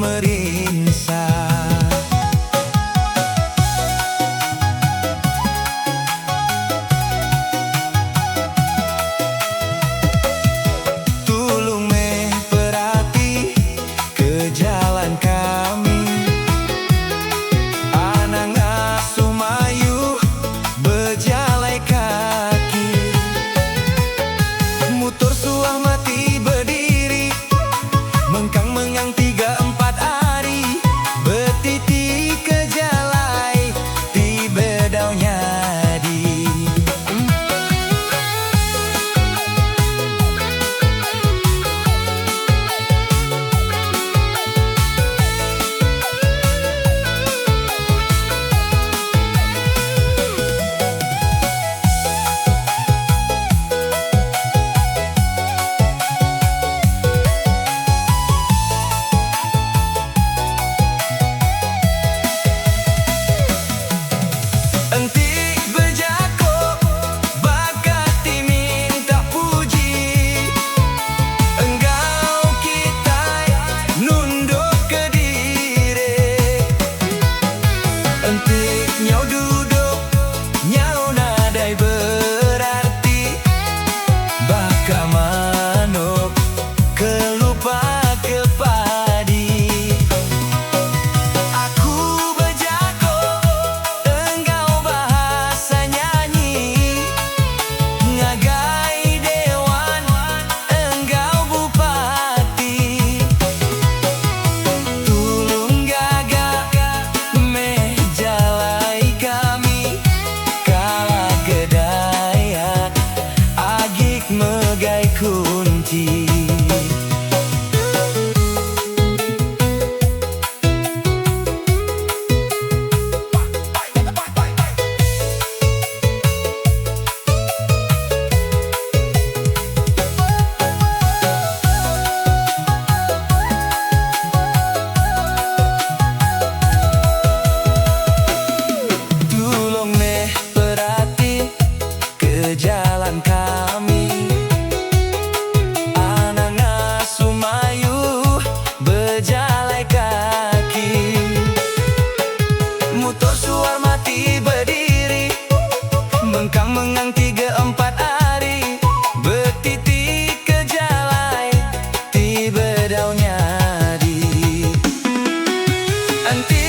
merinsah. Tulung meh perhati ke jalan kami, anak ngasuh mayu berjalan kaki. Motor suah mati berdiri, mengkang mengang 3-4 hari, betiti ke jalai di bedaunya di. Entik berjago bakati minta puji, enggau kita nunduk ke diri. Entik nyau duduk nyau nadai berarti, baka manuk kelupa ke padi. Aku berjago enggau bahasa nyanyi, ngagai dewan enggau bupati. Tulung gagak meh jalai kami, kala gedaya agik megai kunci. Tulung meh perhati ke jalan kami, anak ngasuh mayu berjalan kaki. Motor suar mati berdiri, mengkang mengang 3-4 hari, betiti ke jalai di bedaunya di. Anti